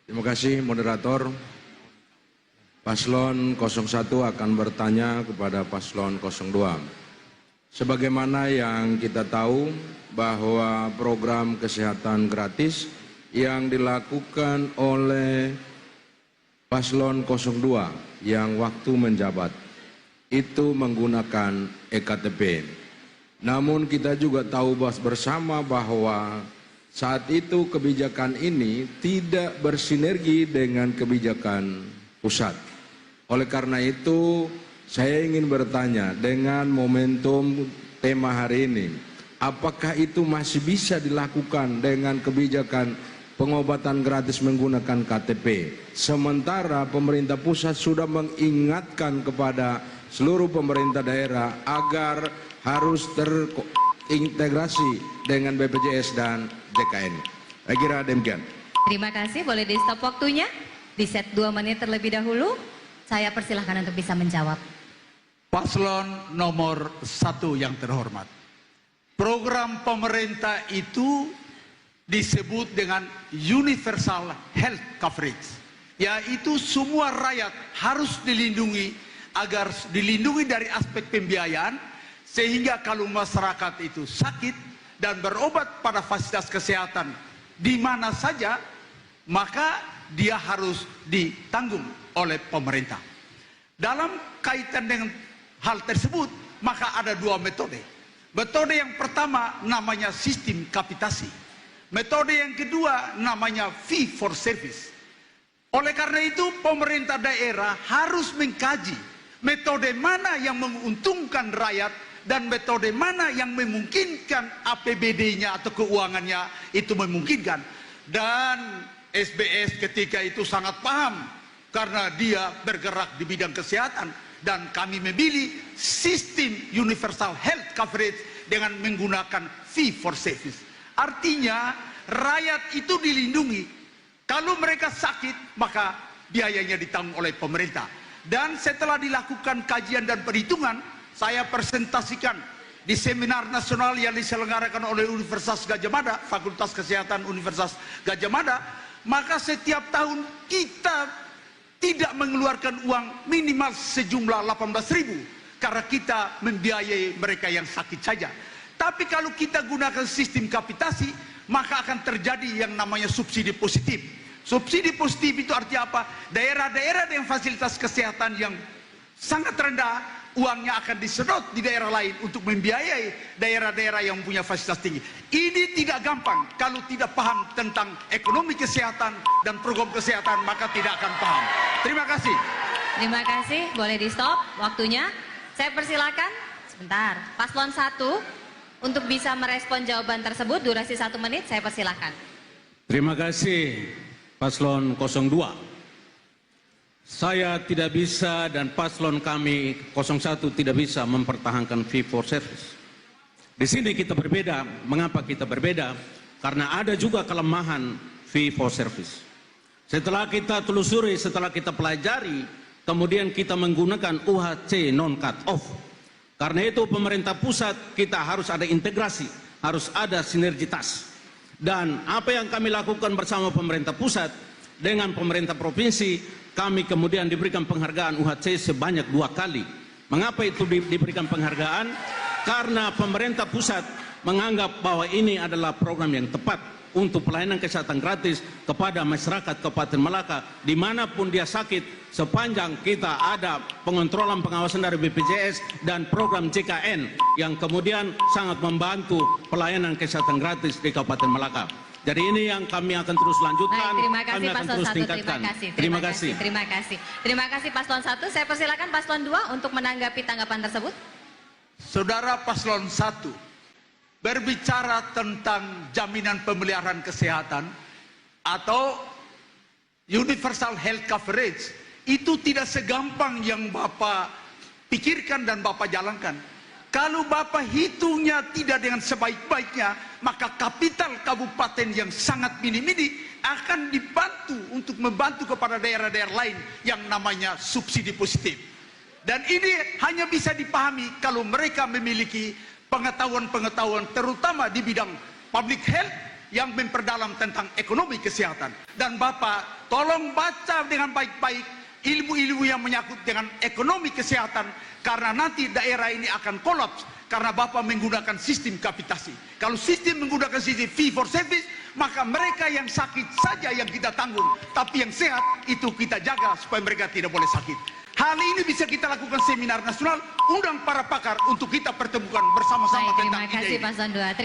Terima kasih moderator. Paslon 01 akan bertanya kepada Paslon 02. Sebagaimana yang kita tahu bahwa program kesehatan gratis yang dilakukan oleh Paslon 02 yang waktu menjabat itu menggunakan EKTP. Namun kita juga tahu bersama bahwa saat itu kebijakan ini tidak bersinergi dengan kebijakan pusat. Oleh karena itu, saya ingin bertanya dengan momentum tema hari ini, apakah itu masih bisa dilakukan dengan kebijakan pengobatan gratis menggunakan KTP? Sementara pemerintah pusat sudah mengingatkan kepada seluruh pemerintah daerah agar harus terintegrasi dengan BPJS dan JKN. Saya kira demikian. Terima kasih, boleh di stop waktunya. Di set 2 menit terlebih dahulu. Saya persilahkan untuk bisa menjawab. Paslon nomor 1 yang terhormat. Program pemerintah itu disebut dengan Universal Health Coverage. Yaitu semua rakyat harus dilindungi agar dilindungi dari aspek pembiayaan. Sehingga kalau masyarakat itu sakit dan berobat pada fasilitas kesehatan di mana saja, maka dia harus ditanggung oleh pemerintah. Dalam kaitan dengan hal tersebut, maka ada 2 metode. Metode yang pertama namanya sistem kapitasi. Metode yang kedua namanya fee for service. Oleh karena itu, pemerintah daerah harus mengkaji metode mana yang menguntungkan rakyat dan metode mana yang memungkinkan APBD-nya atau keuangannya itu memungkinkan. Dan SBS ketika itu sangat paham karena dia bergerak di bidang kesehatan, dan kami memilih sistem Universal Health Coverage dengan menggunakan fee for service. Artinya rakyat itu dilindungi. Kalau mereka sakit, maka biayanya ditanggung oleh pemerintah. Dan setelah dilakukan kajian dan perhitungan, saya presentasikan di seminar nasional yang diselenggarakan oleh Universitas Gadjah Mada, Fakultas Kesehatan Universitas Gadjah Mada. Maka setiap tahun kita tidak mengeluarkan uang minimal sejumlah 18.000 karena kita membiayai mereka yang sakit saja. Tapi kalau kita gunakan sistem kapitasi, maka akan terjadi yang namanya subsidi positif. Subsidi positif itu artinya apa? Daerah-daerah dengan fasilitas kesehatan yang sangat rendah, uangnya akan disedot di daerah lain untuk membiayai daerah-daerah yang punya fasilitas tinggi. Ini tidak gampang. Kalau tidak paham tentang ekonomi kesehatan dan program kesehatan, maka tidak akan paham. Terima kasih. Terima kasih, boleh di stop waktunya. Saya persilakan sebentar. Paslon 1 untuk bisa merespon jawaban tersebut, durasi 1 menit, saya persilakan. Terima kasih Paslon 02. Saya tidak bisa dan paslon kami 01 tidak bisa mempertahankan fee for service. Di sini kita berbeda. Mengapa kita berbeda? Karena ada juga kelemahan fee for service. Setelah kita telusuri, setelah kita pelajari, kemudian kita menggunakan UHC non-cut off. Karena itu pemerintah pusat kita harus ada integrasi, harus ada sinergitas. Dan apa yang kami lakukan bersama pemerintah pusat dengan pemerintah provinsi, kami kemudian diberikan penghargaan UHC sebanyak 2 kali. Mengapa itu diberikan penghargaan? Karena pemerintah pusat menganggap bahwa ini adalah program yang tepat untuk pelayanan kesehatan gratis kepada masyarakat Kabupaten Malaka dimanapun dia sakit, sepanjang kita ada pengontrolan pengawasan dari BPJS dan program JKN yang kemudian sangat membantu pelayanan kesehatan gratis di Kabupaten Malaka. Jadi ini yang kami akan terus lanjutkan. Baik, terima kasih kami akan Paslon terus 1, tingkatkan. terima kasih. Terima kasih Paslon 1. Saya persilakan Paslon 2 untuk menanggapi tanggapan tersebut. Saudara Paslon 1 berbicara tentang jaminan pemeliharaan kesehatan atau Universal Health Coverage, itu tidak segampang yang Bapak pikirkan dan Bapak jalankan. Kalau Bapak hitungnya tidak dengan sebaik-baiknya, maka kapital kabupaten yang sangat minim ini akan dibantu untuk membantu kepada daerah-daerah lain yang namanya subsidi positif. Dan ini hanya bisa dipahami kalau mereka memiliki pengetahuan-pengetahuan terutama di bidang public health yang memperdalam tentang ekonomi kesehatan. Dan Bapak tolong baca dengan baik-baik ilmu-ilmu yang menyangkut dengan ekonomi kesehatan, karena nanti daerah ini akan kolaps karena Bapak menggunakan sistem kapitasi. Kalau sistem menggunakan sistem fee for service, maka mereka yang sakit saja yang kita tanggung, tapi yang sehat itu kita jaga supaya mereka tidak boleh sakit. Hal ini bisa kita lakukan seminar nasional, undang para pakar untuk kita pertemukan bersama-sama Baik, tentang terima kasih ide ini. Paslon 2.